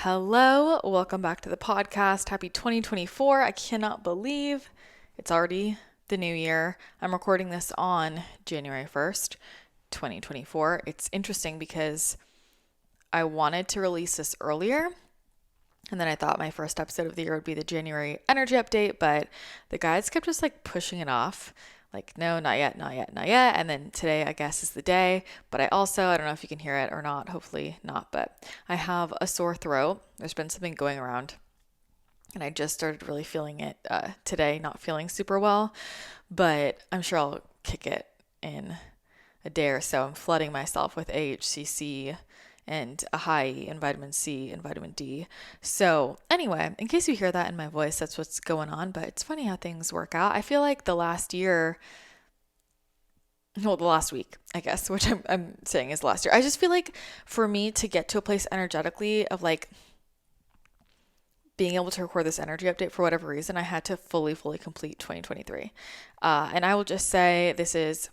Hello, welcome back to the podcast. Happy 2024. I cannot believe it's already the new year. I'm recording this on January 1st, 2024. It's interesting because I wanted to release this earlier, and then I thought my first episode of the year would be the January energy update, but the guides kept just like pushing it off. Like, no, not yet, not yet, not yet. And then today, I guess, is the day. But I don't know if you can hear it or not. Hopefully not. But I have a sore throat. There's been something going around. And I just started really feeling it today, not feeling super well. But I'm sure I'll kick it in a day or so. I'm flooding myself with AHCC and Ahai and vitamin C and vitamin D. So anyway, in case you hear that in my voice, that's what's going on. But it's funny how things work out. I feel like the last week, I guess, which I'm saying is last year. I just feel like for me to get to a place energetically of like being able to record this energy update for whatever reason, I had to fully complete 2023. And I will just say this is,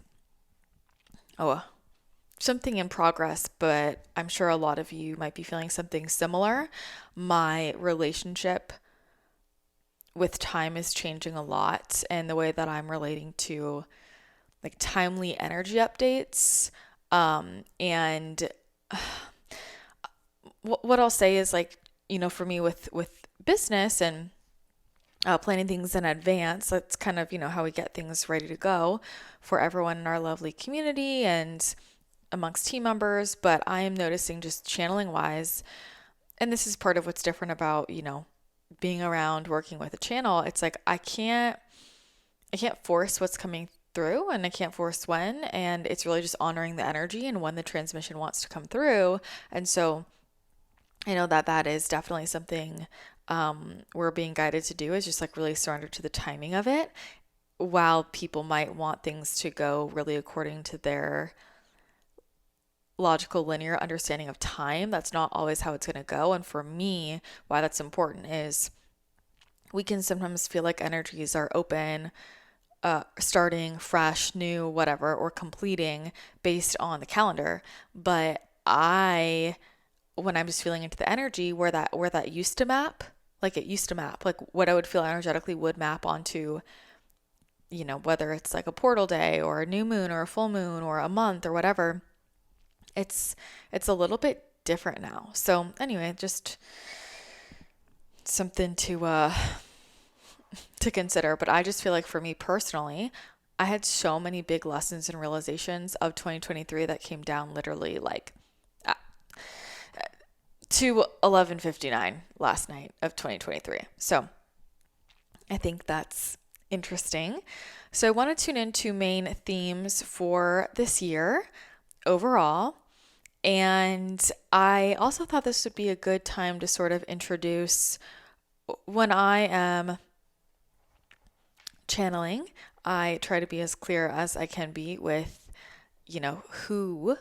something in progress, but I'm sure a lot of you might be feeling something similar. My relationship with time is changing a lot, and the way that I'm relating to like timely energy updates. And what I'll say is like, for me with business and planning things in advance, that's kind of, how we get things ready to go for everyone in our lovely community and amongst team members. But I am noticing just channeling wise, and this is part of what's different about, being around working with a channel. It's like I can't force what's coming through, and I can't force when, and it's really just honoring the energy and when the transmission wants to come through. And so I know that is definitely something we're being guided to do, is just like really surrender to the timing of it. While people might want things to go really according to their logical linear understanding of time, that's not always how it's going to go. And for me, why that's important is we can sometimes feel like energies are open, starting fresh, new, whatever, or completing based on the calendar. But when I'm just feeling into the energy where that used to map, like what I would feel energetically would map onto, whether it's like a portal day or a new moon or a full moon or a month or whatever. It's a little bit different now. So anyway, just something to consider. But I just feel like for me personally, I had so many big lessons and realizations of 2023 that came down literally like to 11:59 last night of 2023. So I think that's interesting. So I want to tune into main themes for this year overall. And I also thought this would be a good time to sort of introduce, when I am channeling, I try to be as clear as I can be with, who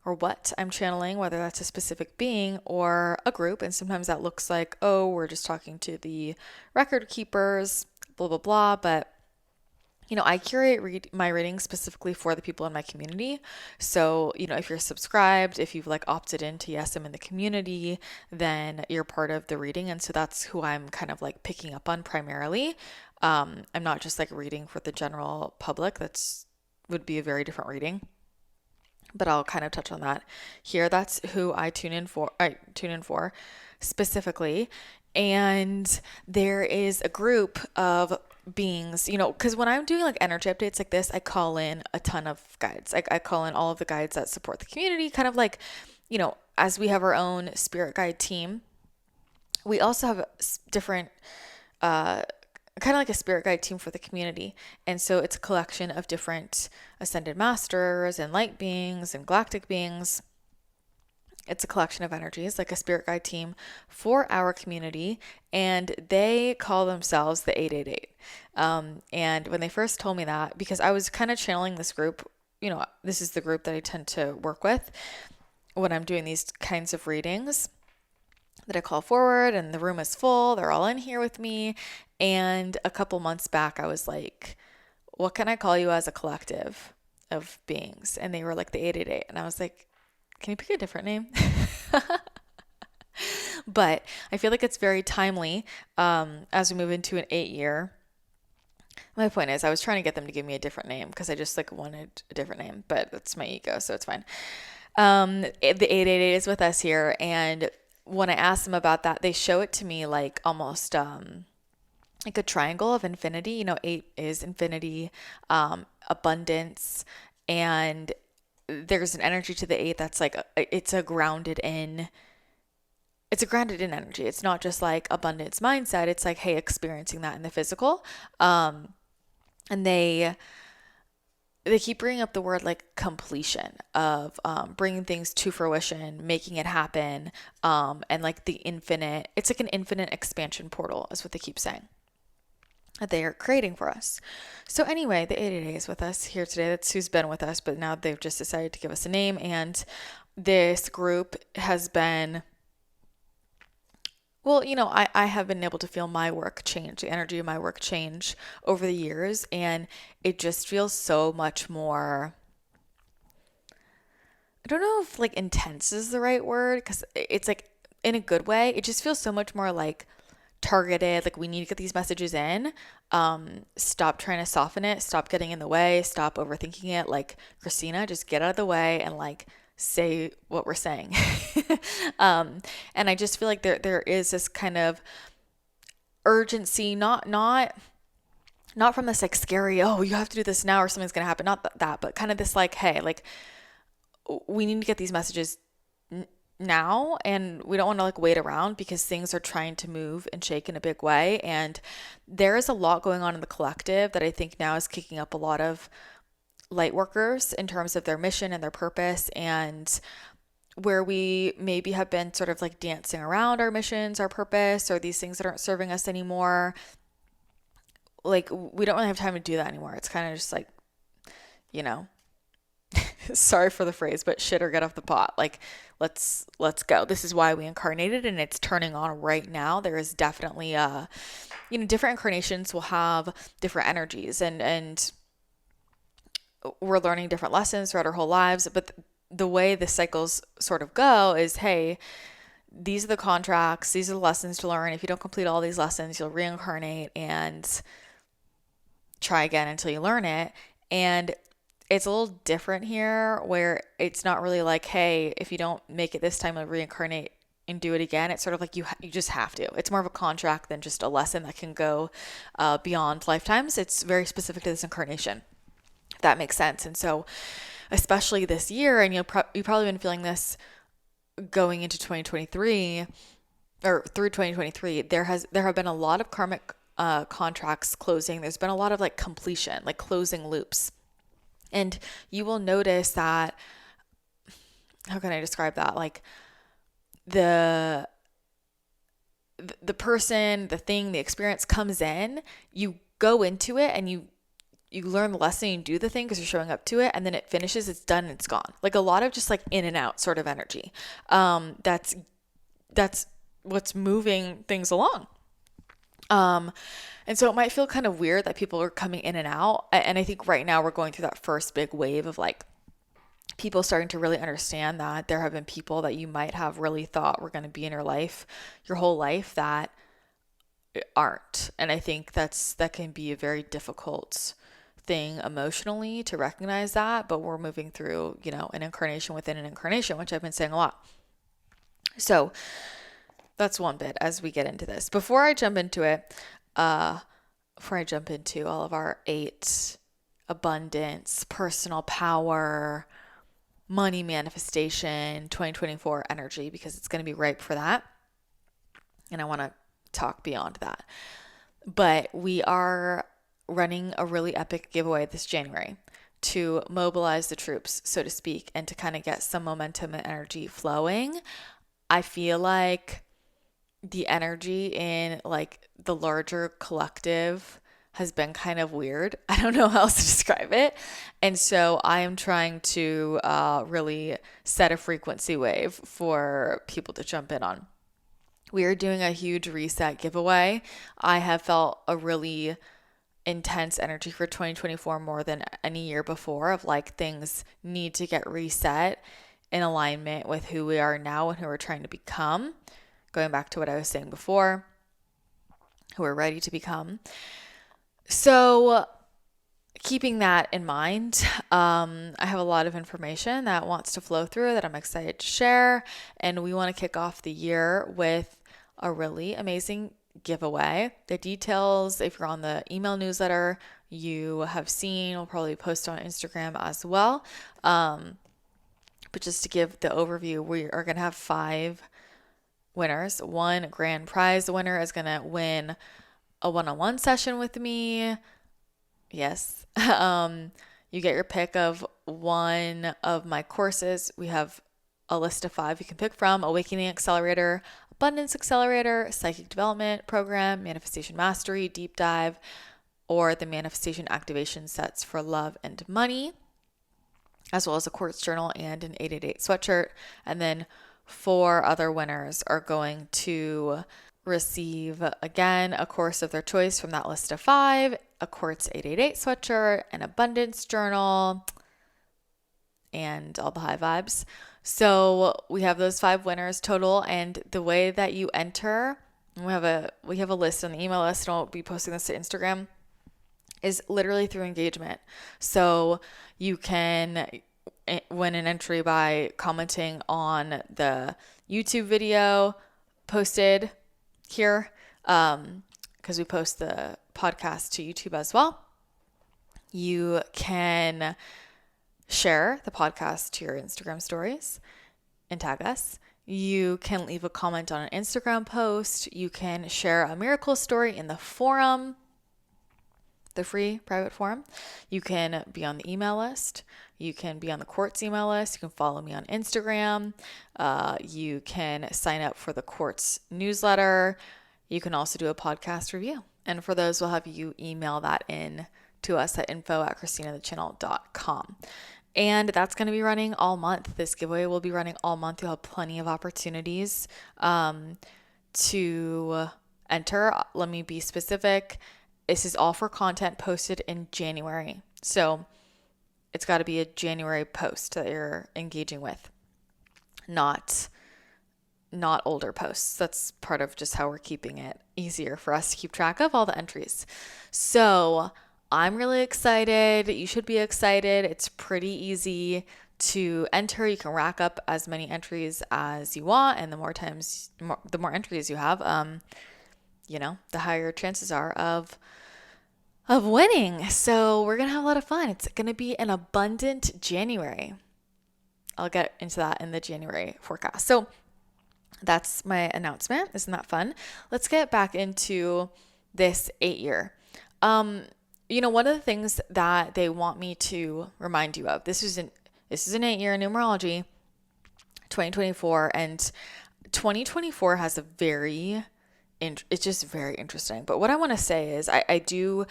or what I'm channeling, whether that's a specific being or a group. And sometimes that looks like, we're just talking to the record keepers, blah, blah, blah. But I curate my readings specifically for the people in my community. So, if you're subscribed, if you've like opted into Yes, I'm in the community, then you're part of the reading. And so that's who I'm kind of like picking up on primarily. I'm not just like reading for the general public. Would be a very different reading, but I'll kind of touch on that here. That's who I tune in for specifically. And there is a group of beings, because when I'm doing like energy updates like this, I call in a ton of guides. I call in all of the guides that support the community, kind of like, as we have our own spirit guide team, we also have different, kind of like a spirit guide team for the community. And so it's a collection of different ascended masters and light beings and galactic beings. It's a collection of energies, like a spirit guide team for our community, and they call themselves the 888. And when they first told me that, because I was kind of channeling this group, this is the group that I tend to work with when I'm doing these kinds of readings that I call forward, and the room is full. They're all in here with me. And a couple months back, I was like, what can I call you as a collective of beings? And they were like the 888. And I was like, can you pick a different name? But I feel like it's very timely as we move into an 8 year. My point is, I was trying to get them to give me a different name because I just like wanted a different name, but that's my ego, so it's fine. The 888 is with us here, and when I asked them about that, they show it to me like almost like a triangle of infinity. You know, 8 is infinity, abundance, and there's an energy to the 8 that's like it's a grounded in energy. It's not just like abundance mindset. It's like, hey, experiencing that in the physical. And they keep bringing up the word like completion of bringing things to fruition, making it happen, and like the infinite. It's like an infinite expansion portal is what they keep saying that they are creating for us. So anyway, the 888 is with us here today. That's who's been with us, but now they've just decided to give us a name. And this group has been, well, you know, I have been able to feel my work change, the energy of my work change over the years. And it just feels so much more, I don't know if like intense is the right word, because it's like in a good way. It just feels so much more like targeted, like we need to get these messages in. Stop trying to soften it, stop getting in the way, stop overthinking it. Like, Christina, just get out of the way and like say what we're saying. And I just feel like there is this kind of urgency, not from this like scary, oh, you have to do this now or something's gonna happen, not that, but kind of this like, hey, like we need to get these messages now, and we don't want to like wait around because things are trying to move and shake in a big way. And there is a lot going on in the collective that I think now is kicking up a lot of light workers in terms of their mission and their purpose, and where we maybe have been sort of like dancing around our missions, our purpose, or these things that aren't serving us anymore. Like, we don't really have time to do that anymore. It's kind of just like, you know, sorry for the phrase, but shit or get off the pot. Like, let's go. This is why we incarnated, and it's turning on right now. There is definitely different incarnations will have different energies, and we're learning different lessons throughout our whole lives. But the way the cycles sort of go is, hey, these are the contracts, these are the lessons to learn. If you don't complete all these lessons, you'll reincarnate and try again until you learn it. And it's a little different here, where it's not really like, hey, if you don't make it this time, you'll reincarnate and do it again. It's sort of like you just have to. It's more of a contract than just a lesson that can go beyond lifetimes. It's very specific to this incarnation, if that makes sense. And so, especially this year, and you've probably been feeling this going into 2023 or through 2023, there have been a lot of karmic contracts closing. There's been a lot of like completion, like closing loops. And you will notice that, how can I describe that? Like the person, the thing, the experience comes in, you go into it and you learn the lesson, you do the thing because you're showing up to it, and then it finishes, it's done, and it's gone. Like a lot of just like in and out sort of energy. That's what's moving things along. And so it might feel kind of weird that people are coming in and out. And I think right now we're going through that first big wave of like people starting to really understand that there have been people that you might have really thought were going to be in your life, your whole life, that aren't. And I think that can be a very difficult thing emotionally to recognize that, but we're moving through, an incarnation within an incarnation, which I've been saying a lot. So that's one bit as we get into this. Before I jump into all of our 8 abundance, personal power, money manifestation, 2024 energy, because it's going to be ripe for that. And I want to talk beyond that. But we are running a really epic giveaway this January to mobilize the troops, so to speak, and to kind of get some momentum and energy flowing. I feel like the energy in like the larger collective has been kind of weird. I don't know how else to describe it. And so I am trying to really set a frequency wave for people to jump in on. We are doing a huge reset giveaway. I have felt a really intense energy for 2024 more than any year before, of like things need to get reset in alignment with who we are now and who we're trying to become. going back to what I was saying before, who are ready to become. So keeping that in mind, I have a lot of information that wants to flow through that I'm excited to share. And we want to kick off the year with a really amazing giveaway. The details, if you're on the email newsletter, you have seen, we'll probably post on Instagram as well. But just to give the overview, we are going to have 5 winners. One grand prize winner is going to win a one-on-one session with me. Yes. You get your pick of one of my courses. We have a list of 5 you can pick from: Awakening Accelerator, Abundance Accelerator, Psychic Development Program, Manifestation Mastery, Deep Dive, or the Manifestation Activation Sets for Love and Money, as well as a quartz journal and an 888 sweatshirt. And then 4 other winners are going to receive, again, a course of their choice from that list of 5, a quartz 888 sweatshirt, an abundance journal, and all the high vibes. So we have those 5 winners total, and the way that you enter, we have a list on the email list, and I'll be posting this to Instagram, is literally through engagement. So you can win an entry by commenting on the YouTube video posted here, because we post the podcast to YouTube as well. You can share the podcast to your Instagram stories and tag us. You can leave a comment on an Instagram post. You can share a miracle story in the forum, the free private forum. You can be on the email list. You can be on the Quartz email list. You can follow me on Instagram. You can sign up for the Quartz newsletter. You can also do a podcast review. And for those, we'll have you email that in to us at info@christinathechannel.com. And that's going to be running all month. This giveaway will be running all month. You'll have plenty of opportunities to enter. Let me be specific. This is all for content posted in January. So it's got to be a January post that you're engaging with, not older posts. That's part of just how we're keeping it easier for us to keep track of all the entries. So I'm really excited. You should be excited. It's pretty easy to enter. You can rack up as many entries as you want, and the more entries you have, the higher chances are of winning. So we're gonna have a lot of fun. It's gonna be an abundant January. I'll get into that in the January forecast. So that's my announcement. Isn't that fun? Let's get back into this 8-year. One of the things that they want me to remind you of, this is an 8-year numerology, 2024, and 2024 has it's just very interesting. But what I want to say is I do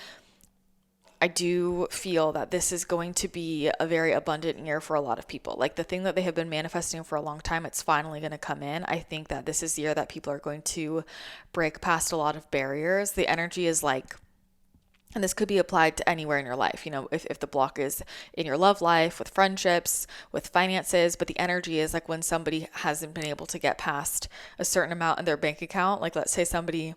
feel that this is going to be a very abundant year for a lot of people. Like the thing that they have been manifesting for a long time, it's finally going to come in. I think that this is the year that people are going to break past a lot of barriers. The energy is like, and this could be applied to anywhere in your life, if the block is in your love life, with friendships, with finances, but the energy is like when somebody hasn't been able to get past a certain amount in their bank account. Like let's say somebody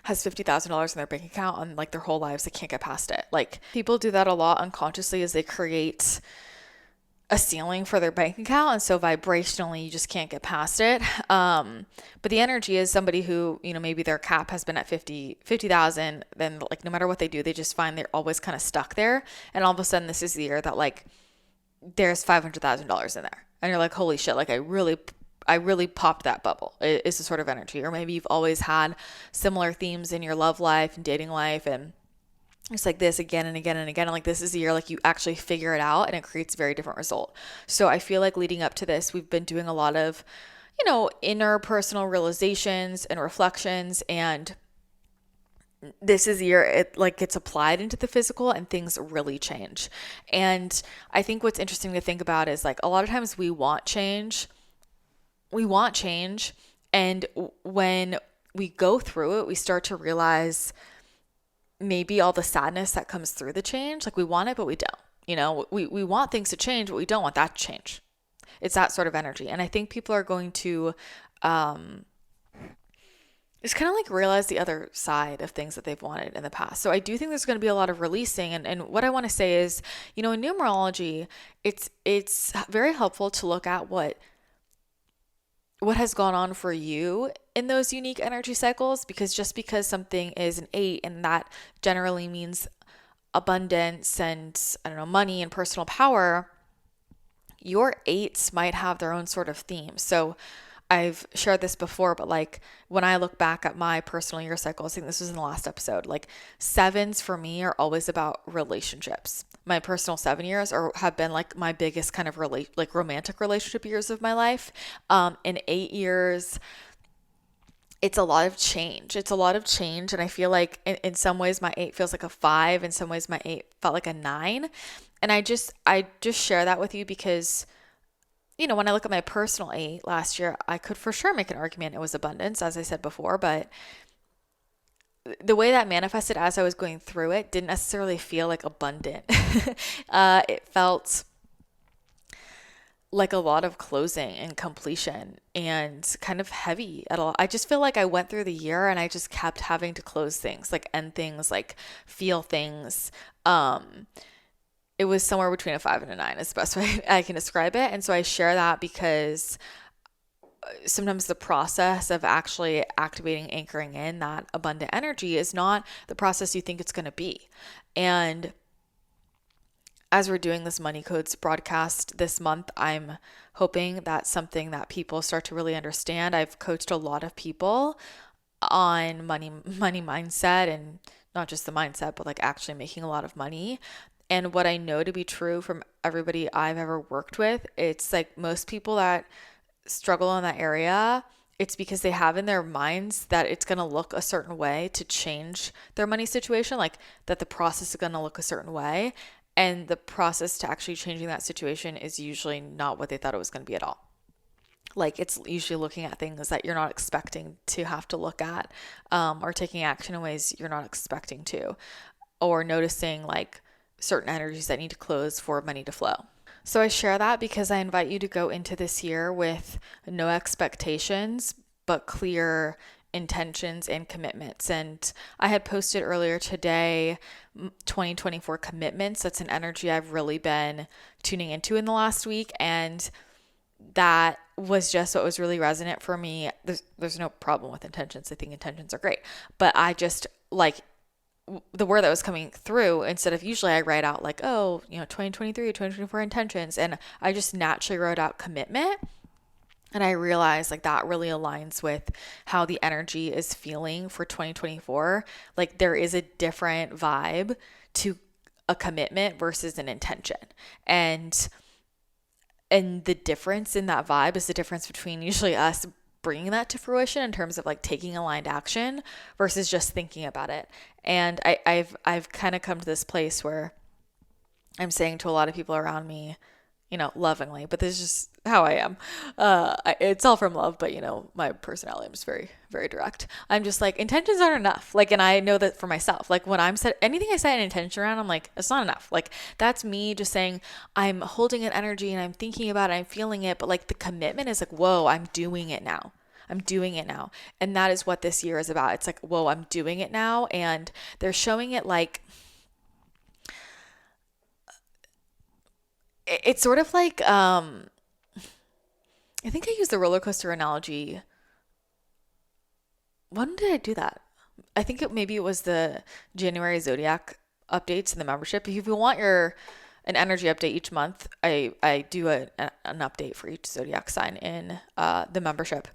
has $50,000 in their bank account and like their whole lives, they can't get past it. Like people do that a lot unconsciously as they create a ceiling for their bank account. And so vibrationally, you just can't get past it. But the energy is somebody who, maybe their cap has been at 50,000. Then like, no matter what they do, they just find they're always kind of stuck there. And all of a sudden this is the year that like, there's $500,000 in there. And you're like, holy shit. Like I really popped that bubble. It's the sort of energy. Or maybe you've always had similar themes in your love life and dating life, and it's like this again and again and again. And like this is the year like you actually figure it out and it creates a very different result. So I feel like leading up to this, we've been doing a lot of, inner personal realizations and reflections, and this is the year it like gets applied into the physical and things really change. And I think what's interesting to think about is like a lot of times we want change, and when we go through it, we start to realize maybe all the sadness that comes through the change. Like we want it, but we don't. We want things to change, but we don't want that to change. It's that sort of energy. And I think people are going to just kind of like realize the other side of things that they've wanted in the past. So I do think there's going to be a lot of releasing. And what I want to say is, in numerology, it's very helpful to look at what has gone on for you in those unique energy cycles, because just because something is an 8 and that generally means abundance and, I don't know, money and personal power, your 8s might have their own sort of theme. So I've shared this before, but like when I look back at my personal year cycles, I think this was in the last episode, like 7s for me are always about relationships. My personal 7 years have been like my biggest kind of like romantic relationship years of my life. In 8 years, it's a lot of change. It's a lot of change. And I feel like in some ways my 8 feels like a 5. In some ways my 8 felt like a 9. And I just share that with you because when I look at my personal 8 last year, I could for sure make an argument it was abundance, as I said before, but the way that manifested as I was going through it didn't necessarily feel like abundant. It felt like a lot of closing and completion and kind of heavy at all. I just feel like I went through the year and I just kept having to close things, like end things, like feel things. It was somewhere between a 5 and a 9 is the best way I can describe it. And so I share that because sometimes the process of actually activating, anchoring in that abundant energy is not the process you think it's going to be. And as we're doing this Money Codes broadcast this month, I'm hoping that's something that people start to really understand. I've coached a lot of people on money mindset, and not just the mindset, but like actually making a lot of money. And what I know to be true from everybody I've ever worked with, it's like most people that struggle in that area, it's because they have in their minds that it's going to look a certain way to change their money situation, like that the process is going to look a certain way. And the process to actually changing that situation is usually not what they thought it was going to be at all. Like it's usually looking at things that you're not expecting to have to look at, or taking action in ways you're not expecting to, or noticing like certain energies that need to close for money to flow. So I share that because I invite you to go into this year with no expectations, but clear intentions and commitments. And I had posted earlier today 2024 commitments. That's an energy I've really been tuning into in the last week. And that was just what was really resonant for me. There's no problem with intentions. I think intentions are great. But I just like the word that was coming through, instead of usually I write out like, 2023, 2024 intentions. And I just naturally wrote out commitment. And I realized like that really aligns with how the energy is feeling for 2024. Like there is a different vibe to a commitment versus an intention. And the difference in that vibe is the difference between usually us bringing that to fruition in terms of like taking aligned action versus just thinking about it. And I've kind of come to this place where I'm saying to a lot of people around me, lovingly, but this is just how I am. It's all from love, but my personality, I'm just very, very direct. I'm just like, intentions aren't enough. Like, and I know that for myself, like when I'm set, anything I set an intention around, I'm like, it's not enough. Like that's me just saying I'm holding an energy and I'm thinking about it, I'm feeling it. But like the commitment is like, whoa, I'm doing it now. I'm doing it now. And that is what this year is about. It's like, whoa, I'm doing it now. And they're showing it like, it's sort of like, I think I used the roller coaster analogy. When did I do that? I think maybe it was the January Zodiac updates in the membership. If you want an energy update each month, I do an update for each Zodiac sign in the membership.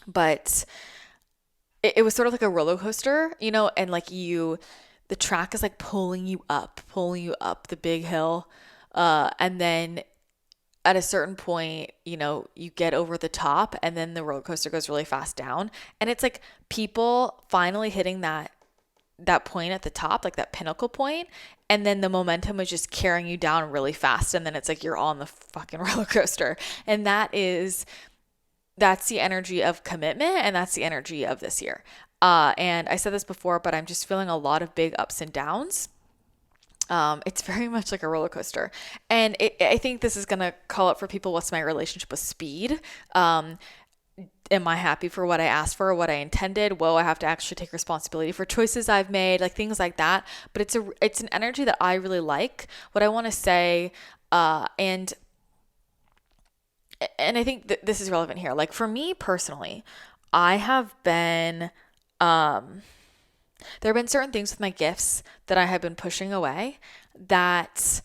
But it was sort of like a roller coaster, and like the track is like pulling you up the big hill. And then at a certain point, you get over the top and then the roller coaster goes really fast down. And it's like people finally hitting that point at the top, like that pinnacle point. And then the momentum is just carrying you down really fast. And then it's like you're on the fucking roller coaster. And that's the energy of commitment. And that's the energy of this year. And I said this before, but I'm just feeling a lot of big ups and downs. It's very much like a roller coaster. And I think this is going to call up for people, what's my relationship with speed? am I happy for what I asked for or what I intended? Whoa, I have to actually take responsibility for choices I've made, like things like that. But it's an energy that I really like. What I want to say, and I think that this is relevant here. Like for me personally, I have been there have been certain things with my gifts that I have been pushing away that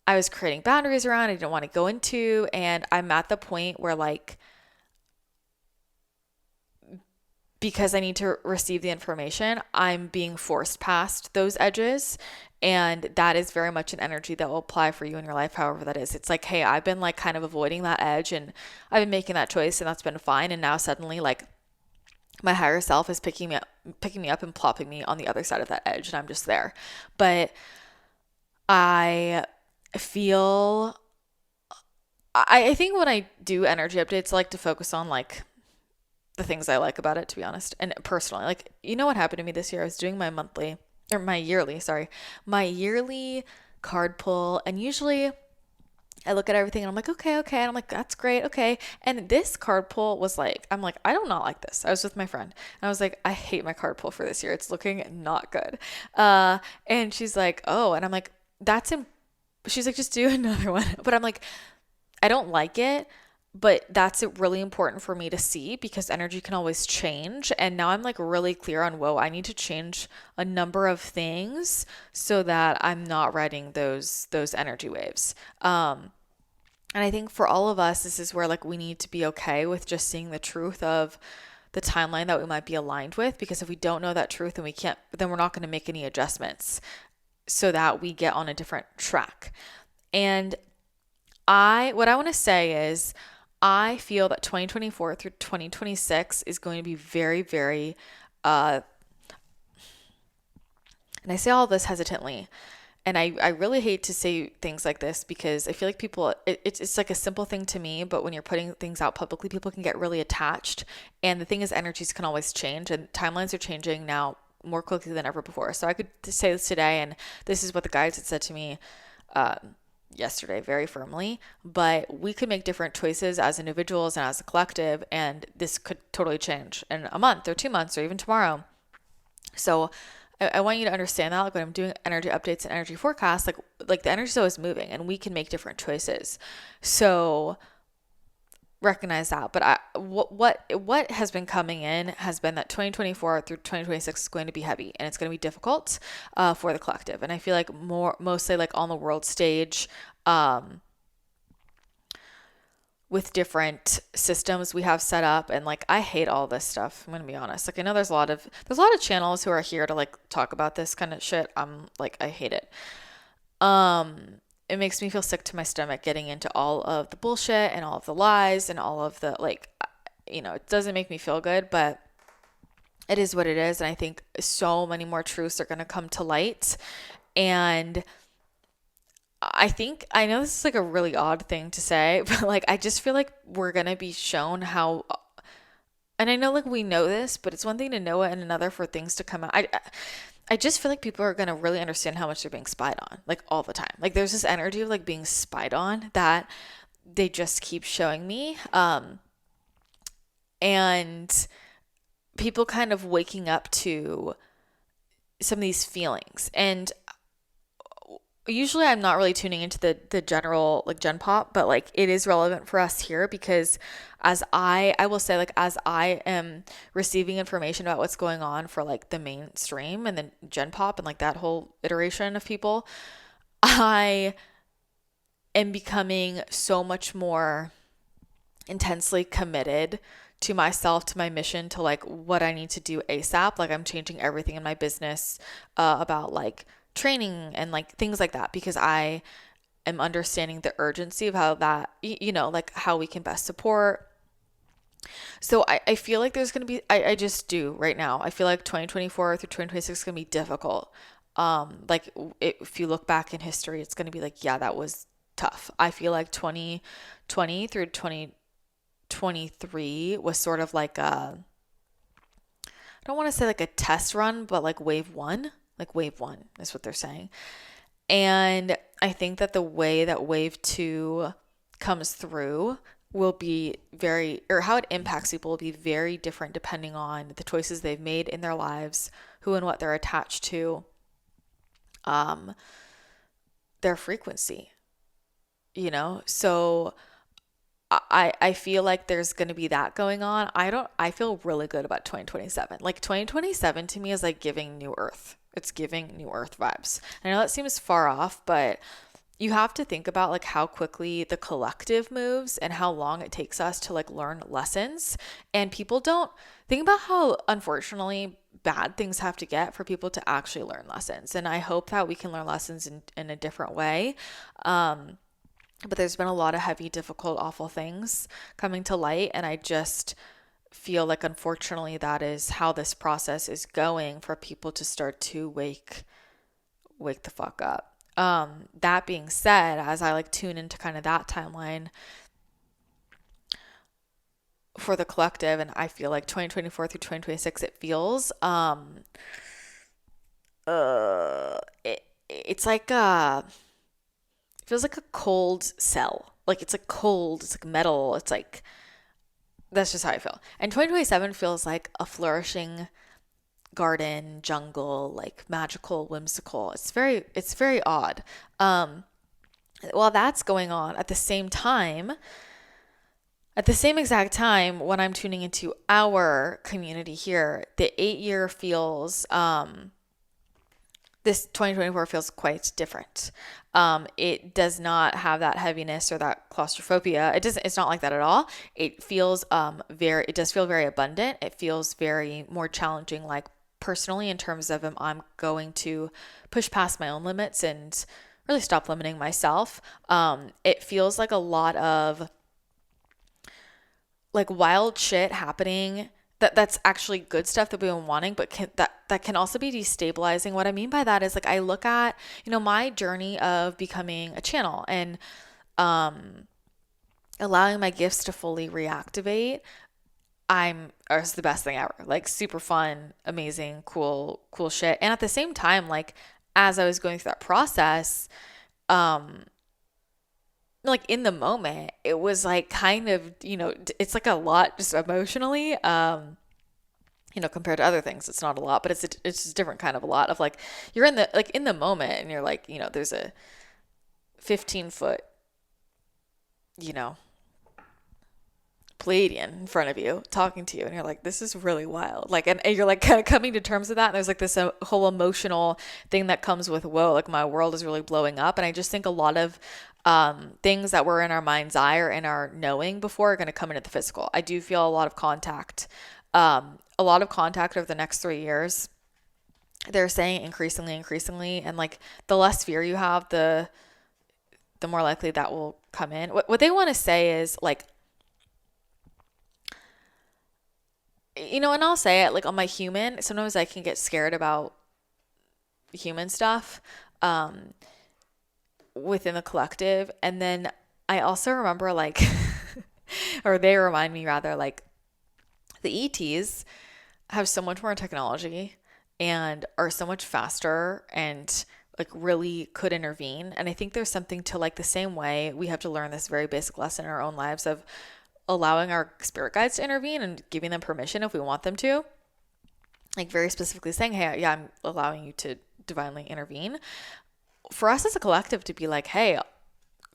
I was creating boundaries around, I didn't want to go into, and I'm at the point where like because I need to receive the information, I'm being forced past those edges. And that is very much an energy that will apply for you in your life, however that is. It's like, hey, I've been like kind of avoiding that edge and I've been making that choice and that's been fine. And now suddenly like my higher self is picking me up and plopping me on the other side of that edge and I'm just there. But I feel I think when I do energy updates, I like to focus on like the things I like about it, to be honest. And personally, like, you know what happened to me this year? I was doing my yearly card pull. And usually I look at everything and I'm like, okay. And I'm like, that's great. Okay. And this card pull was like, I'm like, I do not like this. I was with my friend and I was like, I hate my card pull for this year. It's looking not good. And she's like, oh, and I'm like, she's like, just do another one. But I'm like, I don't like it, but that's really important for me to see because energy can always change. And now I'm like really clear on, whoa, I need to change a number of things so that I'm not riding those energy waves. And I think for all of us, this is where like we need to be okay with just seeing the truth of the timeline that we might be aligned with, because if we don't know that truth and then we're not going to make any adjustments so that we get on a different track. And what I want to say is I feel that 2024 through 2026 is going to be very, very, and I say all this hesitantly, and I really hate to say things like this because I feel like people, it's like a simple thing to me, but when you're putting things out publicly, people can get really attached. And the thing is, energies can always change and timelines are changing now more quickly than ever before. So I could say this today, and this is what the guides had said to me, yesterday very firmly, but we could make different choices as individuals and as a collective, and this could totally change in a month or 2 months or even tomorrow. So I want you to understand that, like when I'm doing energy updates and energy forecasts, like the energy is always moving and we can make different choices. So recognize that. But what has been coming in has been that 2024 through 2026 is going to be heavy and it's going to be difficult for the collective. And I feel like mostly like on the world stage, with different systems we have set up, and like I hate all this stuff. I'm gonna be honest. Like I know there's a lot of channels who are here to like talk about this kind of shit. I'm like, I hate it. It makes me feel sick to my stomach getting into all of the bullshit and all of the lies and all of the like, it doesn't make me feel good, but it is what it is. And I think so many more truths are going to come to light. And I know this is like a really odd thing to say, but like, I just feel like we're going to be shown how, and I know like we know this, but it's one thing to know it and another for things to come out. I just feel like people are going to really understand how much they're being spied on, like all the time. Like there's this energy of like being spied on that they just keep showing me. And people kind of waking up to some of these feelings. And usually I'm not really tuning into the general like gen pop, but like it is relevant for us here because as I will say, like as I am receiving information about what's going on for like the mainstream and then gen pop and like that whole iteration of people, I am becoming so much more intensely committed to myself, to my mission, to like what I need to do ASAP. Like I'm changing everything in my business about like training and like things like that because I am understanding the urgency of how that, like how we can best support. So I feel like there's going to be, I just do right now. I feel like 2024 through 2026 is going to be difficult. If you look back in history, it's going to be like, yeah, that was tough. I feel like 2020 through 2023 was sort of like I don't want to say like a test run, but like wave one is what they're saying. And I think that the way that wave two comes through, will be very, or how it impacts people will be very different depending on the choices they've made in their lives, who and what they're attached to, um, their frequency, you know? So I feel like there's going to be that going on. I feel really good about 2027. Like 2027 to me is like giving new earth. It's giving new earth vibes. I know that seems far off, but you have to think about like how quickly the collective moves and how long it takes us to like learn lessons. And people don't think about how unfortunately bad things have to get for people to actually learn lessons. And I hope that we can learn lessons in a different way. But there's been a lot of heavy, difficult, awful things coming to light. And I just feel like, unfortunately, that is how this process is going for people to start to wake the fuck up. That being said, as I like tune into kind of that timeline for the collective, and I feel like 2024 through 2026, it feels, it's like it feels like a cold cell. Like it's like cold, it's like metal. It's like, that's just how I feel. And 2027 feels like a flourishing garden, jungle, like magical, whimsical. It's very odd. While that's going on at the same exact time, when I'm tuning into our community here, the 8 year feels, this 2024 feels quite different. It does not have that heaviness or that claustrophobia. It's not like that at all. It feels, it does feel very abundant. It feels very more challenging, like personally, in terms of I'm going to push past my own limits and really stop limiting myself. It feels like a lot of like wild shit happening that's actually good stuff that we've been wanting, but that can also be destabilizing. What I mean by that is like I look at, my journey of becoming a channel and allowing my gifts to fully reactivate. It's the best thing ever. Like super fun, amazing, cool shit. And at the same time, like as I was going through that process, like in the moment, it was like kind of, it's like a lot just emotionally, compared to other things. It's not a lot, but it's just a different kind of a lot of like, you're in the moment and you're like, there's a 15-foot, you know, Pleiadian in front of you talking to you and you're like, this is really wild, like, and you're like kind of coming to terms with that, and there's like this whole emotional thing that comes with, whoa, like my world is really blowing up. And I just think a lot of things that were in our mind's eye or in our knowing before are going to come into the physical. I do feel a lot of contact over the next 3 years. They're saying increasingly, and like the less fear you have, the more likely that will come in. What they want to say is like, and I'll say it like on my human, sometimes I can get scared about human stuff within the collective. And then I also remember like, or they remind me rather, like the ETs have so much more technology and are so much faster and like really could intervene. And I think there's something to like the same way we have to learn this very basic lesson in our own lives of allowing our spirit guides to intervene and giving them permission if we want them to, like very specifically saying, hey, yeah, I'm allowing you to divinely intervene. For us as a collective to be like, hey,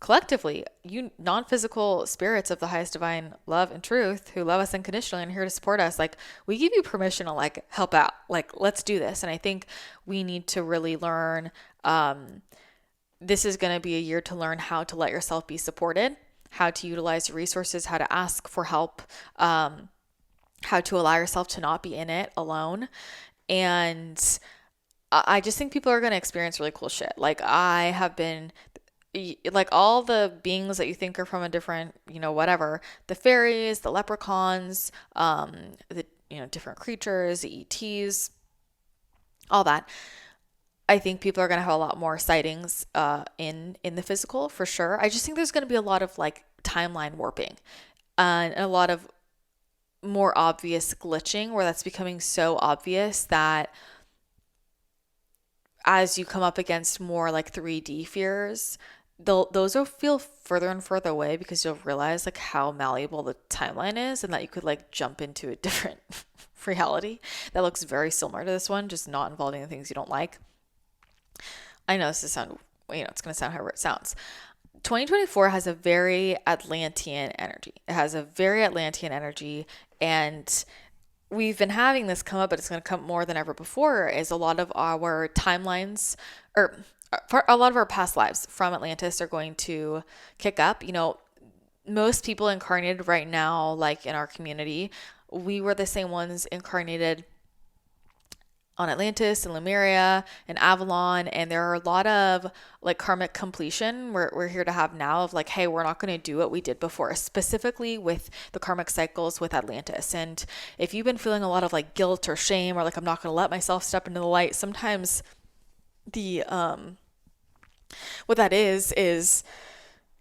collectively, you non-physical spirits of the highest divine love and truth who love us unconditionally and are here to support us, like we give you permission to like help out, like let's do this. And I think we need to really learn, this is going to be a year to learn how to let yourself be supported, how to utilize your resources, how to ask for help, how to allow yourself to not be in it alone. And I just think people are going to experience really cool shit. Like I have been, like all the beings that you think are from a different, whatever, the fairies, the leprechauns, the, different creatures, the ETs, all that. I think people are going to have a lot more sightings in the physical for sure. I just think there's going to be a lot of like timeline warping and a lot of more obvious glitching where that's becoming so obvious that as you come up against more like 3D fears, those will feel further and further away because you'll realize like how malleable the timeline is and that you could like jump into a different reality that looks very similar to this one, just not involving the things you don't like. I know this is sound, it's going to sound however it sounds. 2024 has a very Atlantean energy. It has a very Atlantean energy, and we've been having this come up, but it's going to come more than ever before, is a lot of our timelines, or for a lot of our past lives from Atlantis are going to kick up. Most people incarnated right now, like in our community, we were the same ones incarnated on Atlantis and Lemuria and Avalon, and there are a lot of like karmic completion we're here to have now of like, hey, we're not going to do what we did before, specifically with the karmic cycles with Atlantis. And if you've been feeling a lot of like guilt or shame or like, I'm not going to let myself step into the light, sometimes the what that is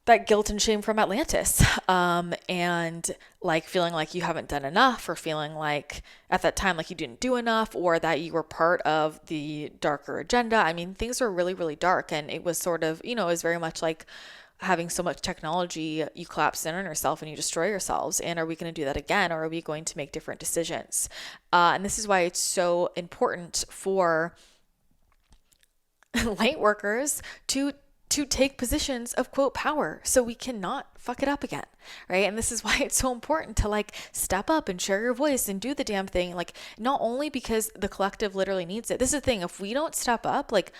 that guilt and shame from Atlantis, and like feeling like you haven't done enough, or feeling like at that time like you didn't do enough, or that you were part of the darker agenda. I mean, things were really, really dark, and it was sort of, it was very much like having so much technology, you collapse in on yourself and you destroy yourselves. And are we going to do that again, or are we going to make different decisions? And this is why it's so important for light workers to take positions of quote power so we cannot fuck it up again, right? And this is why it's so important to like step up and share your voice and do the damn thing, like not only because the collective literally needs it. This is the thing, if we don't step up, like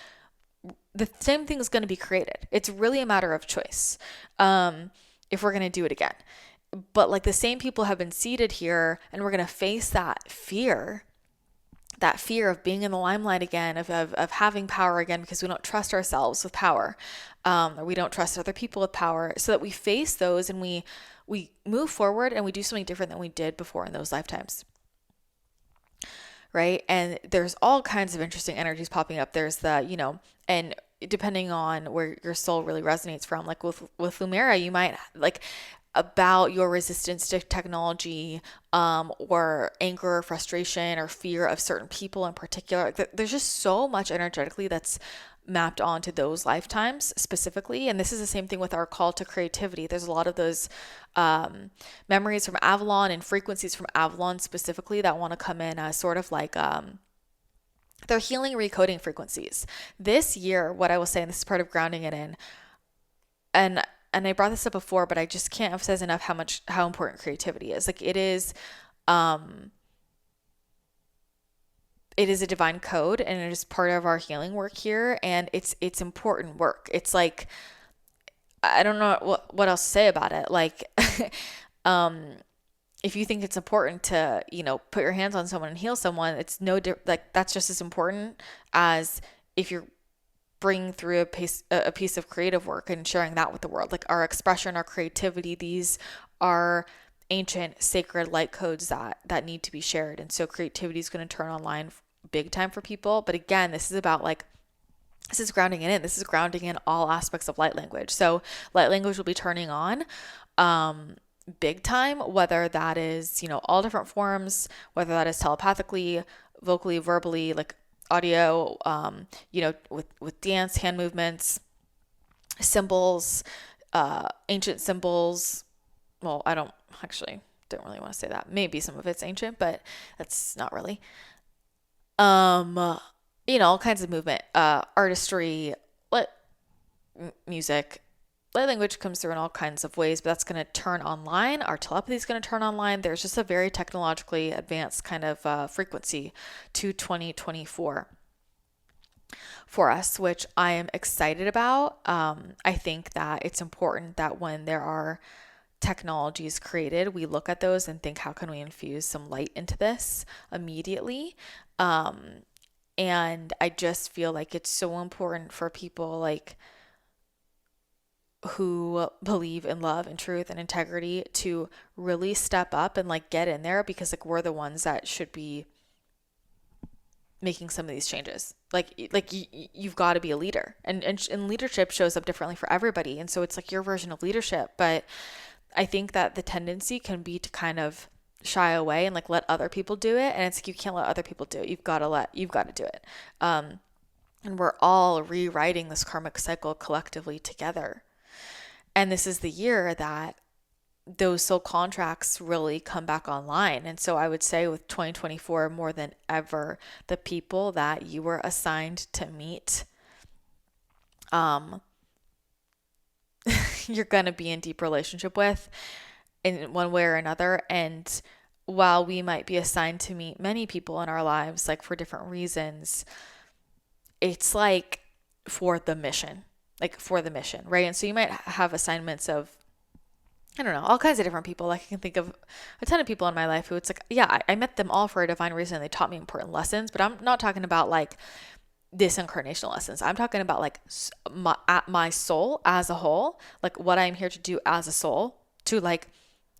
the same thing is going to be created. It's really a matter of choice if we're going to do it again. But like the same people have been seated here, and we're going to face that fear of being in the limelight again, of having power again, because we don't trust ourselves with power, or we don't trust other people with power, so that we face those and we move forward and we do something different than we did before in those lifetimes. Right? And there's all kinds of interesting energies popping up. There's the, and depending on where your soul really resonates from, like with Lumera, you might like about your resistance to technology, or anger or frustration or fear of certain people in particular. There's just so much energetically that's mapped onto those lifetimes specifically. And this is the same thing with our call to creativity. There's a lot of those memories from Avalon and frequencies from Avalon specifically that want to come in as sort of like they're healing recoding frequencies. This year, what I will say, and this is part of grounding it in, and I brought this up before, but I just can't emphasize enough how important creativity is. Like it is a divine code, and it is part of our healing work here. And it's important work. It's like, I don't know what else to say about it. Like, if you think it's important to, put your hands on someone and heal someone, it's like that's just as important as if you're bringing through a piece of creative work and sharing that with the world. Like our expression, our creativity, these are ancient sacred light codes that need to be shared. And so creativity is going to turn online big time for people. But again, this is about like, this is grounding it in. This is grounding in all aspects of light language. So light language will be turning on big time, whether that is, all different forms, whether that is telepathically, vocally, verbally, like audio, with dance, hand movements, symbols, ancient symbols. Well, I don't really want to say that. Maybe some of it's ancient, but that's not really. All kinds of movement, artistry, music, light language comes through in all kinds of ways, but that's going to turn online. Our telepathy is going to turn online. There's just a very technologically advanced kind of frequency to 2024 for us, which I am excited about. I think that it's important that when there are technologies created, we look at those and think, how can we infuse some light into this immediately? And I just feel like it's so important for people like who believe in love and truth and integrity to really step up and like get in there, because like we're the ones that should be making some of these changes. You've got to be a leader, and leadership shows up differently for everybody. And so it's like your version of leadership. But I think that the tendency can be to kind of shy away and like let other people do it. And it's like, you can't let other people do it. You've got to do it. And we're all rewriting this karmic cycle collectively together. And this is the year that those soul contracts really come back online. And so I would say with 2024, more than ever, the people that you were assigned to meet, you're going to be in deep relationship with in one way or another. And while we might be assigned to meet many people in our lives, like for different reasons, it's like for the mission, right? And so you might have assignments of, I don't know, all kinds of different people. Like I can think of a ton of people in my life who it's like, yeah, I met them all for a divine reason. They taught me important lessons, but I'm not talking about like this incarnational lessons. I'm talking about like my soul as a whole, like what I'm here to do as a soul to like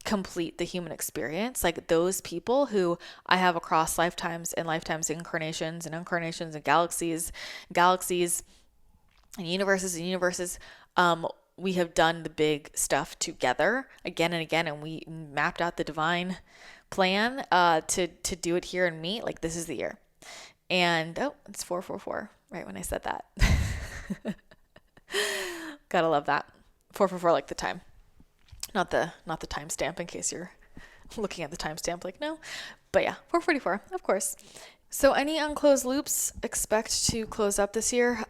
complete the human experience. Like those people who I have across lifetimes and lifetimes, incarnations and incarnations and galaxies and universes. We have done the big stuff together again and again, and we mapped out the divine plan to do it here and meet. Like this is the year. And it's 444 right when I said that. Gotta love that. 444 like the time. Not the timestamp in case you're looking at the timestamp like no. But yeah, 444, of course. So any unclosed loops expect to close up this year.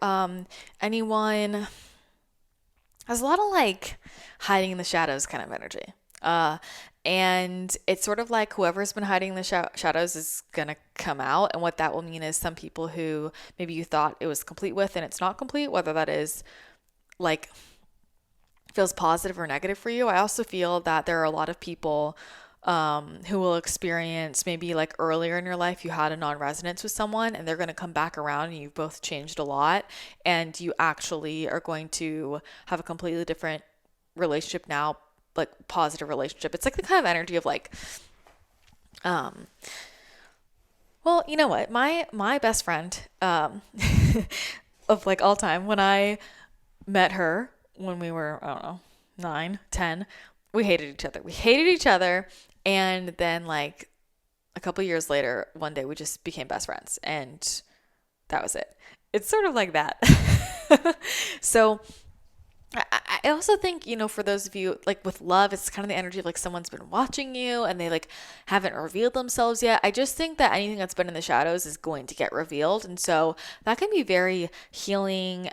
Anyone, there's a lot of like hiding in the shadows kind of energy. And it's sort of like whoever's been hiding in the shadows is going to come out. And what that will mean is some people who maybe you thought it was complete with and it's not complete, whether that is like feels positive or negative for you. I also feel that there are a lot of people who will experience maybe like earlier in your life you had a non-resonance with someone and they're going to come back around and you've both changed a lot and you actually are going to have a completely different relationship now, like positive relationship. It's like the kind of energy of like, well, you know what? My best friend of like all time, when I met her when we were, I don't know, 9, 10, we hated each other. And then like a couple years later, one day we just became best friends and that was it. It's sort of like that. So I also think, for those of you like with love, it's kind of the energy of like someone's been watching you and they like haven't revealed themselves yet. I just think that anything that's been in the shadows is going to get revealed. And so that can be very healing,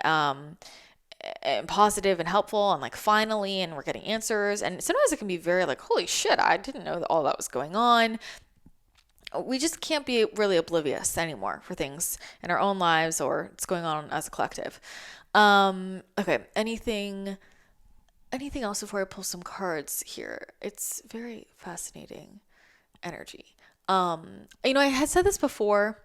and positive and helpful and like finally, and we're getting answers. And sometimes it can be very like, holy shit, I didn't know that all that was going on. We just can't be really oblivious anymore for things in our own lives or it's going on as a collective. Okay. Anything else before I pull some cards here? It's very fascinating energy. I had said this before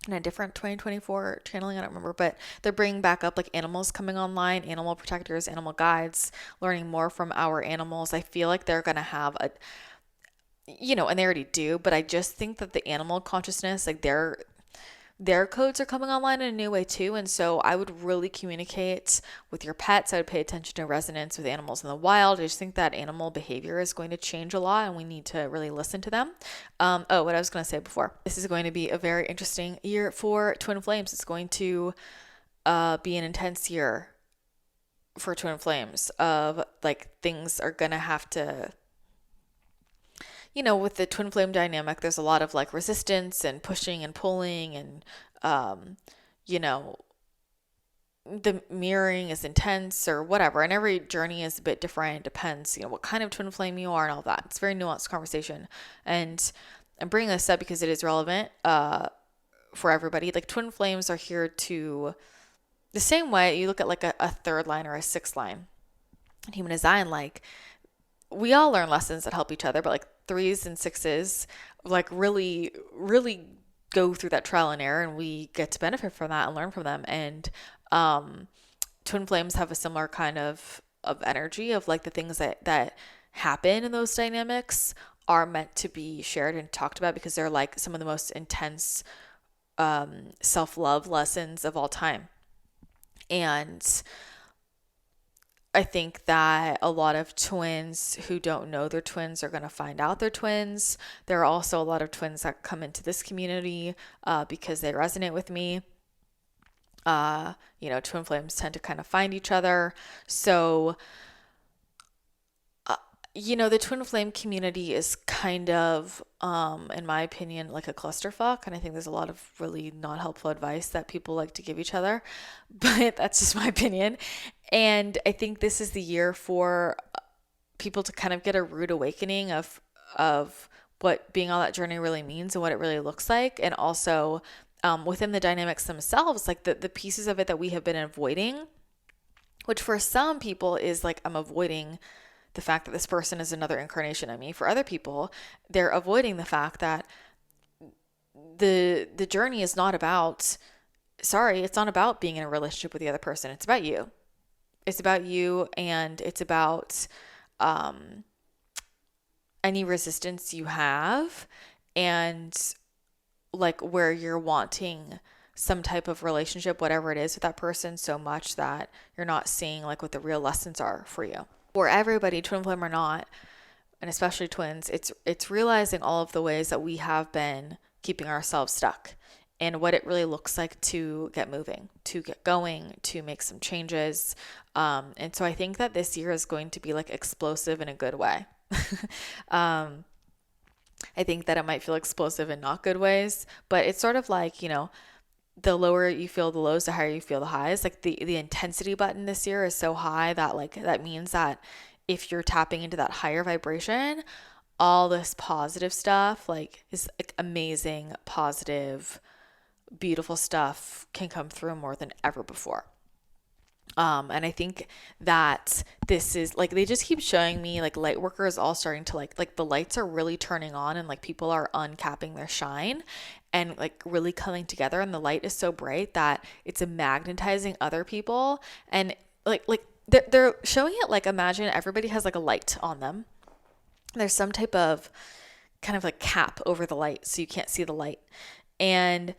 in a different 2024 channeling, I don't remember, but they're bringing back up like animals coming online, animal protectors, animal guides, learning more from our animals. I feel like they're going to have and they already do, but I just think that the animal consciousness, like their codes are coming online in a new way too. And so I would really communicate with your pets. I would pay attention to resonance with animals in the wild. I just think that animal behavior is going to change a lot and we need to really listen to them. What I was going to say before, this is going to be a very interesting year for twin flames. It's going to be an intense year for twin flames of like things are going to have to, with the twin flame dynamic, there's a lot of like resistance and pushing and pulling and, the mirroring is intense or whatever. And every journey is a bit different. It depends, what kind of twin flame you are and all that. It's a very nuanced conversation. And I'm bringing this up because it is relevant for everybody. Like twin flames are here to, the same way you look at like a third line or a sixth line in human design, like we all learn lessons that help each other, but like 3s and 6s like really, really go through that trial and error and we get to benefit from that and learn from them. And twin flames have a similar kind of energy of like the things that happen in those dynamics are meant to be shared and talked about because they're like some of the most intense self-love lessons of all time. And I think that a lot of twins who don't know they're twins are going to find out they're twins. There are also a lot of twins that come into this community because they resonate with me. Twin flames tend to kind of find each other. So the twin flame community is kind of, in my opinion, like a clusterfuck. And I think there's a lot of really not helpful advice that people like to give each other, but that's just my opinion. And I think this is the year for people to kind of get a rude awakening of what being on that journey really means and what it really looks like. And also within the dynamics themselves, like the pieces of it that we have been avoiding, which for some people is like, I'm avoiding the fact that this person is another incarnation of me. For other people, they're avoiding the fact that the journey is not about, it's not about being in a relationship with the other person. It's about you. It's about you, and it's about any resistance you have, and like where you're wanting some type of relationship, whatever it is with that person, so much that you're not seeing like what the real lessons are for you. For everybody, twin flame or not, and especially twins, it's realizing all of the ways that we have been keeping ourselves stuck and what it really looks like to get moving, to get going, to make some changes. And so I think that this year is going to be like explosive in a good way. I think that it might feel explosive in not good ways, but it's sort of like, the lower you feel the lows, the higher you feel the highs. Like the intensity button this year is so high that like that means that if you're tapping into that higher vibration, all this positive stuff like is like amazing, positive, beautiful stuff can come through more than ever before. And I think that this is like, they just keep showing me like light workers all starting to like the lights are really turning on, and like people are uncapping their shine and like really coming together. And the light is so bright that it's magnetizing other people. And like they're showing it like, imagine everybody has like a light on them. There's some type of kind of like cap over the light so you can't see the light. And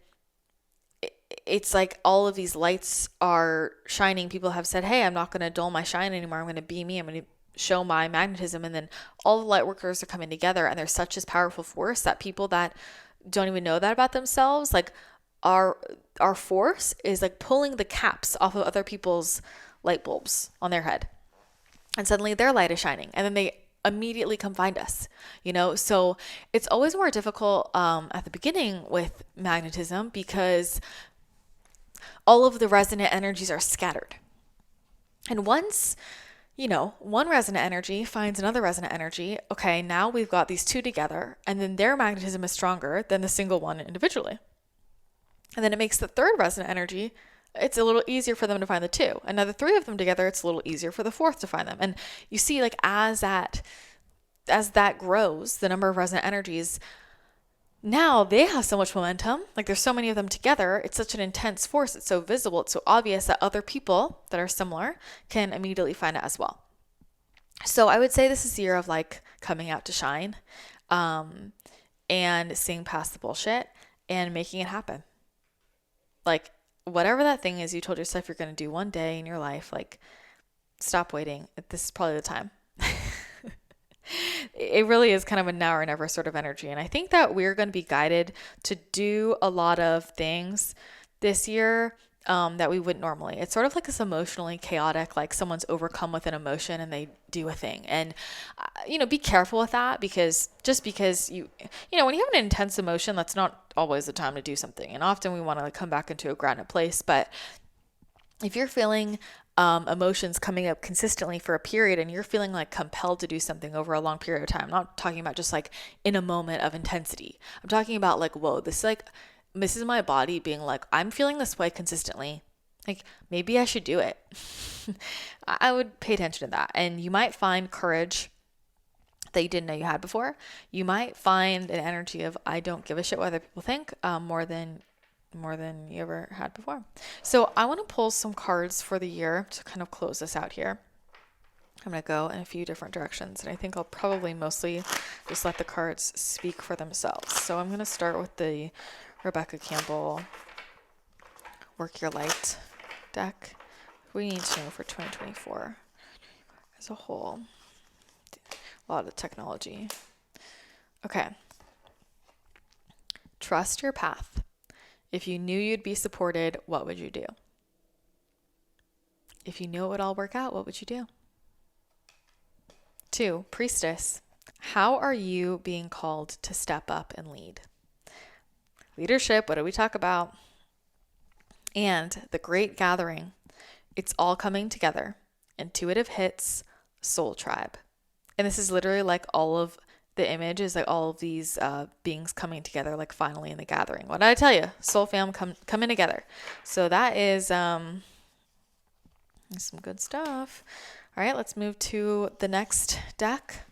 it's like all of these lights are shining. People have said, hey, I'm not going to dull my shine anymore. I'm going to be me. I'm going to show my magnetism. And then all the light workers are coming together, and there's such this powerful force that people that don't even know that about themselves, like our force is like pulling the caps off of other people's light bulbs on their head. And suddenly their light is shining. And then they immediately come find us, So it's always more difficult at the beginning with magnetism because all of the resonant energies are scattered. And once, one resonant energy finds another resonant energy, okay, now we've got these two together, and then their magnetism is stronger than the single one individually. And then it makes the third resonant energy, it's a little easier for them to find the two. Another three of them together, it's a little easier for the fourth to find them. And you see, like, as that grows, the number of resonant energies, now they have so much momentum. Like there's so many of them together. It's such an intense force. It's so visible. It's so obvious that other people that are similar can immediately find it as well. So I would say this is the year of like coming out to shine, and seeing past the bullshit and making it happen. Like whatever that thing is you told yourself you're going to do one day in your life, like stop waiting. This is probably the time. It really is kind of a now or never sort of energy. And I think that we're going to be guided to do a lot of things this year that we wouldn't normally. It's sort of like this emotionally chaotic, like someone's overcome with an emotion and they do a thing. And, be careful with that, because just because when you have an intense emotion, that's not always the time to do something. And often we want to like come back into a grounded place. But if you're feeling emotions coming up consistently for a period and you're feeling like compelled to do something over a long period of time, I'm not talking about just like in a moment of intensity. I'm talking about like, whoa, this is my body being like, I'm feeling this way consistently. Like maybe I should do it. I would pay attention to that. And you might find courage that you didn't know you had before. You might find an energy of, I don't give a shit what other people think, more than you ever had before. So I want to pull some cards for the year to kind of close this out here. I'm going to go in a few different directions, and I think I'll probably mostly just let the cards speak for themselves. So I'm going to start with the Rebecca Campbell Work Your Light deck. We need to know for 2024 as a whole. A lot of technology. Okay. Trust your path. If you knew you'd be supported, what would you do? If you knew it would all work out, what would you do? 2, Priestess. How are you being called to step up and lead? Leadership, what do we talk about? And the Great Gathering. It's all coming together. Intuitive hits, Soul Tribe. And this is literally like all of the image is like all of these beings coming together, like finally in the gathering. What did I tell you? Soul fam coming together. So that is some good stuff. All right, let's move to the next deck.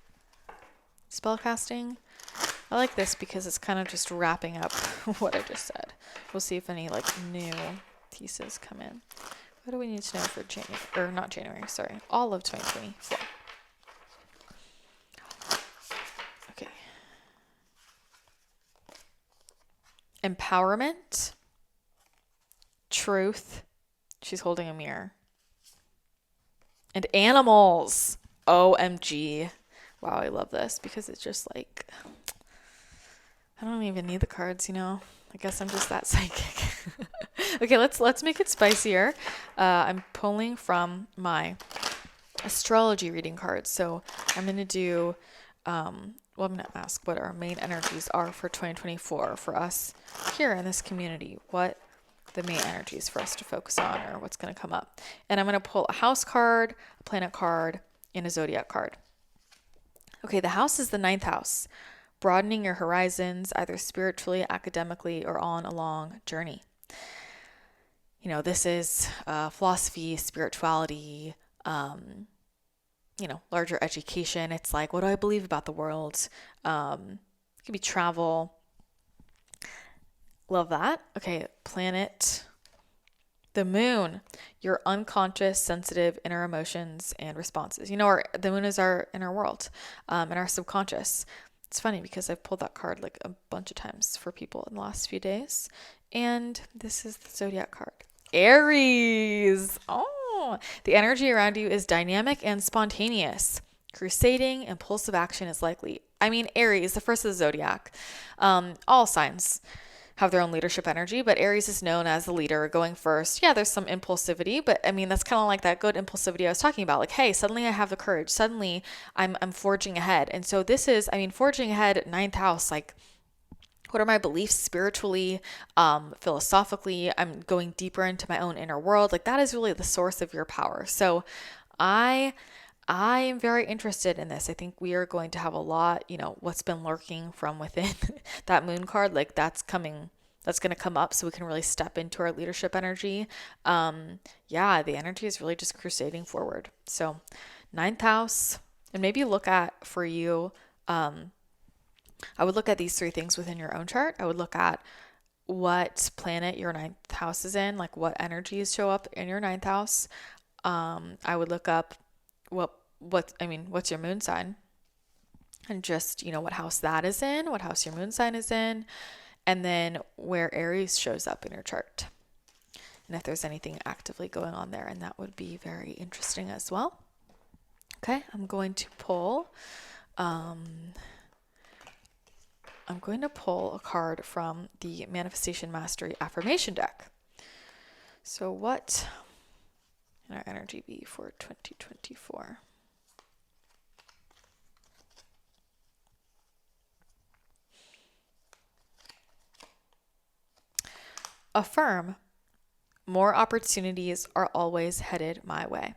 Spellcasting. I like this because it's kind of just wrapping up what I just said. We'll see if any like new pieces come in. What do we need to know for January, or not January, sorry, all of 2024? Okay. Empowerment. Truth. She's holding a mirror. And animals. OMG. Wow, I love this because it's just like, I don't even need the cards, you know. I guess I'm just that psychic. Okay, let's make it spicier. I'm pulling from my astrology reading cards. So I'm going to do, I'm going to ask what our main energies are for 2024 for us here in this community. What the main energies for us to focus on, or what's going to come up. And I'm going to pull a house card, a planet card, and a zodiac card. Okay, the house is the 9th house. Broadening your horizons, either spiritually, academically, or on a long journey. You know, this is philosophy, spirituality, larger education. It's like, what do I believe about the world? It could be travel. Love that. Okay, planet, the moon, your unconscious, sensitive inner emotions and responses. You know, the moon is our inner world, and our subconscious. It's funny because I've pulled that card like a bunch of times for people in the last few days. And this is the zodiac card. Aries. Oh, the energy around you is dynamic and spontaneous. Crusading, impulsive action is likely. I mean, Aries, the first of the zodiac. All signs have their own leadership energy, but Aries is known as the leader, going first. Yeah, there's some impulsivity, but I mean, that's kind of like that good impulsivity I was talking about. Like, hey, suddenly I have the courage. Suddenly I'm forging ahead. And so this is, I mean, forging ahead, 9th house, like, what are my beliefs spiritually, philosophically? I'm going deeper into my own inner world. Like, that is really the source of your power. So I am very interested in this. I think we are going to have a lot, what's been lurking from within that moon card, like that's going to come up so we can really step into our leadership energy. The energy is really just crusading forward. So 9th house, and maybe look at for you, I would look at these 3 things within your own chart. I would look at what planet your 9th house is in, like what energies show up in your 9th house. I would look up what's your moon sign, and just, what house that is in, what house your moon sign is in, and then where Aries shows up in your chart. And if there's anything actively going on there, and that would be very interesting as well. Okay, I'm going to pull a card from the Manifestation Mastery Affirmation deck. So what can our energy be for 2024? Affirm, more opportunities are always headed my way.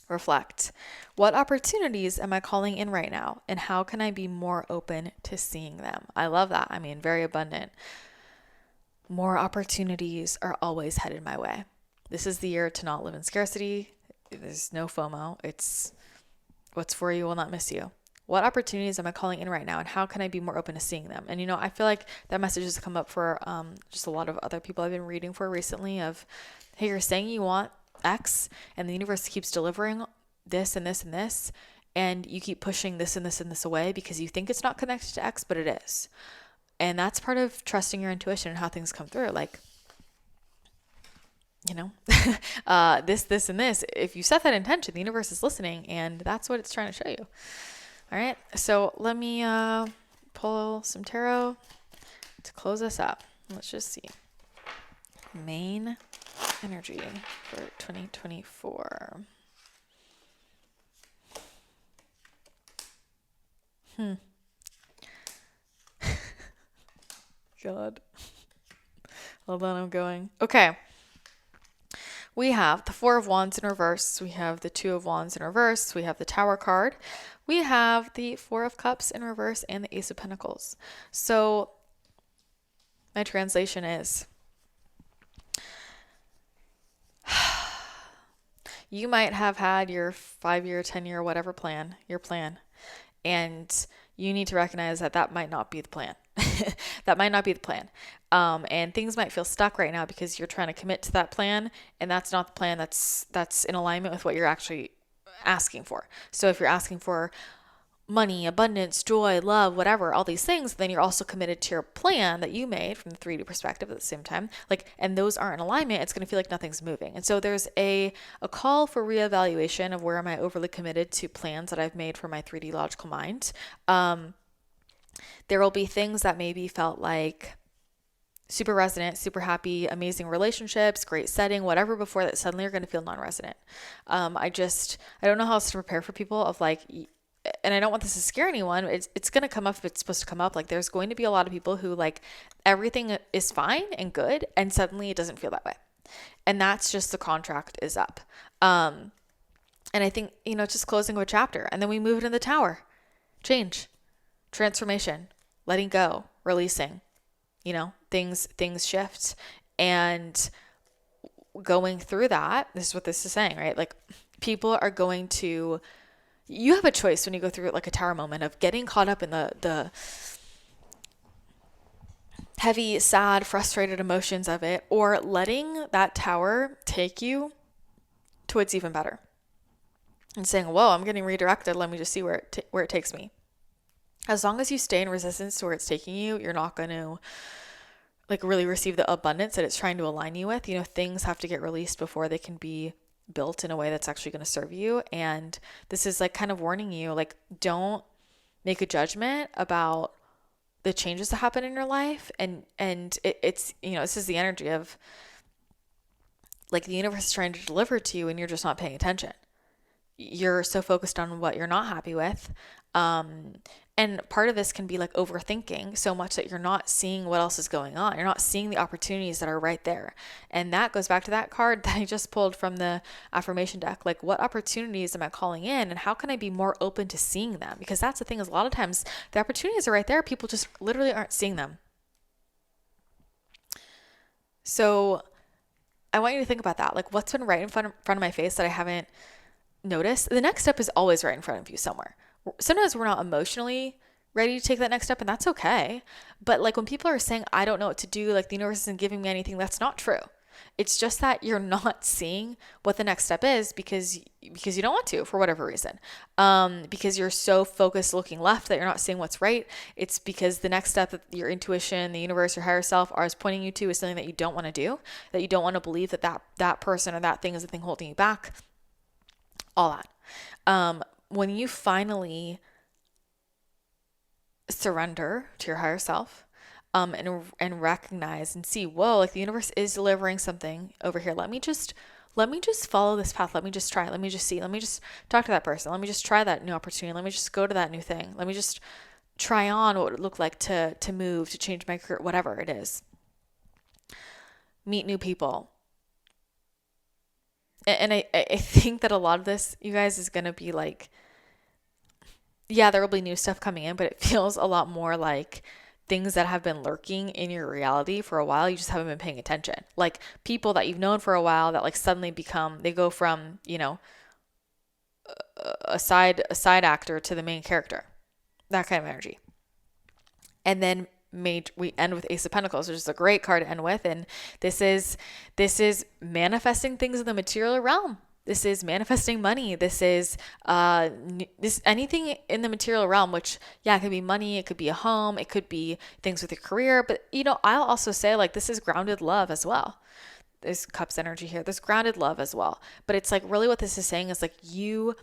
Reflect, what opportunities am I calling in right now, and how can I be more open to seeing them? I love that. I mean, very abundant. More opportunities are always headed my way. This is the year to not live in scarcity. There's no FOMO. It's what's for you will not miss you. What opportunities am I calling in right now, and how can I be more open to seeing them? And, I feel like that message has come up for just a lot of other people I've been reading for recently of, hey, you're saying you want X, and the universe keeps delivering this and this and this, and you keep pushing this and this and this away because you think it's not connected to X, but it is. And that's part of trusting your intuition and how things come through. Like, this, and this. If you set that intention, the universe is listening, and that's what it's trying to show you. All right, so let me pull some tarot to close us up. Let's just see. Main energy for 2024. God. Hold on, I'm going. Okay. We have the Four of Wands in reverse. We have the Two of Wands in reverse. We have the Tower card. We have the Four of Cups in reverse and the Ace of Pentacles. So my translation is, you might have had your 5-year, 10-year, whatever plan, your plan, and you need to recognize that that might not be the plan. That might not be the plan. And things might feel stuck right now because you're trying to commit to that plan, and that's not the plan that's in alignment with what you're actually asking for. So if you're asking for money, abundance, joy, love, whatever, all these things, then you're also committed to your plan that you made from the 3D perspective at the same time. Like, and those aren't in alignment, it's going to feel like nothing's moving. And so there's a call for reevaluation of where am I overly committed to plans that I've made for my 3D logical mind. There will be things that maybe felt like super resonant, super happy, amazing relationships, great setting, whatever before that suddenly are going to feel non-resonant. I don't know how else to prepare for people of like, and I don't want this to scare anyone. It's going to come up if it's supposed to come up. Like there's going to be a lot of people who like everything is fine and good, and suddenly it doesn't feel that way. And that's just the contract is up. And I think, just closing of a chapter, and then we move into the Tower. Change, transformation, letting go, releasing, things shift, and going through that. This is what this is saying, right? Like people are going to, you have a choice when you go through like a Tower moment of getting caught up in the heavy, sad, frustrated emotions of it, or letting that Tower take you to what's even better and saying, whoa, I'm getting redirected. Let me just see where it takes me. As long as you stay in resistance to where it's taking you, you're not going to like really receive the abundance that it's trying to align you with. Things have to get released before they can be built in a way that's actually going to serve you. And this is like kind of warning you, like, don't make a judgment about the changes that happen in your life. And it's, this is the energy of like the universe is trying to deliver to you and you're just not paying attention. You're so focused on what you're not happy with. And part of this can be like overthinking so much that you're not seeing what else is going on. You're not seeing the opportunities that are right there. And that goes back to that card that I just pulled from the affirmation deck. Like, what opportunities am I calling in, and how can I be more open to seeing them? Because that's the thing, is a lot of times the opportunities are right there. People just literally aren't seeing them. So I want you to think about that. Like, what's been right in front of my face that I haven't noticed? The next step is always right in front of you somewhere. Sometimes we're not emotionally ready to take that next step, and that's okay. But like when people are saying, I don't know what to do, like the universe isn't giving me anything, that's not true. It's just that you're not seeing what the next step is because you don't want to, for whatever reason. Because you're so focused looking left that you're not seeing what's right. It's because the next step that your intuition, the universe, your higher self is pointing you to is something that you don't want to do, that you don't want to believe that person or that thing is the thing holding you back. All that. When you finally surrender to your higher self, and recognize and see, whoa, like the universe is delivering something over here. Let me just follow this path. Let me just try. Let me just see. Let me just talk to that person. Let me just try that new opportunity. Let me just go to that new thing. Let me just try on what it would look like to move, to change my career, whatever it is. Meet new people. And I think that a lot of this, you guys, is going to be like, yeah, there will be new stuff coming in, but it feels a lot more like things that have been lurking in your reality for a while. You just haven't been paying attention. Like people that you've known for a while that like suddenly they go from, a side actor to the main character, that kind of energy. And then we end with Ace of Pentacles, which is a great card to end with. And this is manifesting things in the material realm. This is manifesting money. This is anything in the material realm, which, yeah, it could be money. It could be a home. It could be things with your career. But, I'll also say like this is grounded love as well. There's Cups energy here. There's grounded love as well. But it's like really what this is saying is like you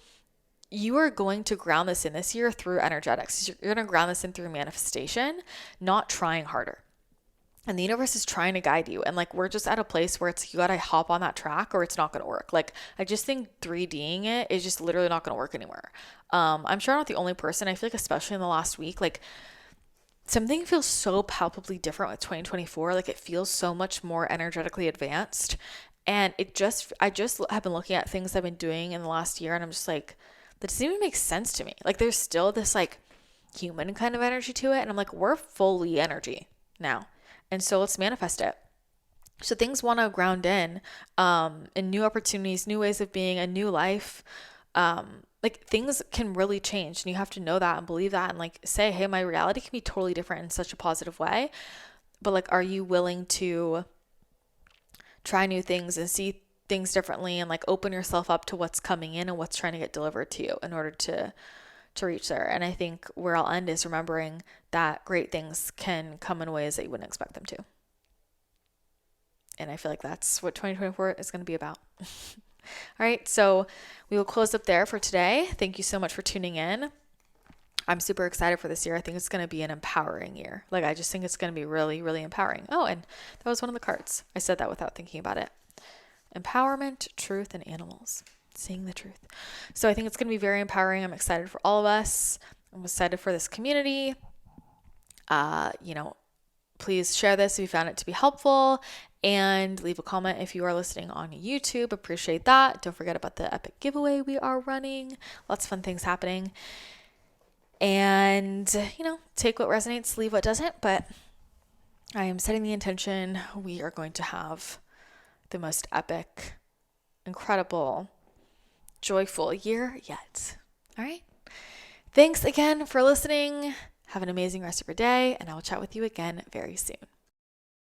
are going to ground this in this year through energetics. You're going to ground this in through manifestation, not trying harder. And the universe is trying to guide you. And like, we're just at a place where it's, you got to hop on that track or it's not going to work. Like, I just think 3Ding it is just literally not going to work anymore. I'm sure I'm not the only person. I feel like, especially in the last week, like, something feels so palpably different with 2024. Like, it feels so much more energetically advanced. And I just have been looking at things I've been doing in the last year, and I'm just like, that doesn't even make sense to me. Like, there's still this like human kind of energy to it. And I'm like, we're fully energy now. And so let's manifest it. So things want to ground in new opportunities, new ways of being, a new life. Like, things can really change, and you have to know that and believe that and like say, hey, my reality can be totally different in such a positive way. But like, are you willing to try new things and see things differently and like open yourself up to what's coming in and what's trying to get delivered to you in order to reach there? And I think where I'll end is remembering that great things can come in ways that you wouldn't expect them to. And I feel like that's what 2024 is going to be about. All right, so we will close up there for today. Thank you so much for tuning in. I'm super excited for this year. I think it's going to be an empowering year. Like, I just think it's going to be really, really empowering. Oh, and that was one of the cards. I said that without thinking about it. Empowerment, truth, and animals. Seeing the truth. So I think it's going to be very empowering. I'm excited for all of us. I'm excited for this community. Please share this if you found it to be helpful, and leave a comment if you are listening on YouTube. Appreciate that. Don't forget about the epic giveaway we are running. Lots of fun things happening. And, take what resonates, leave what doesn't. But I am setting the intention. We are going to have the most epic, incredible, joyful year yet. All right. Thanks again for listening. Have an amazing rest of your day, and I will chat with you again very soon.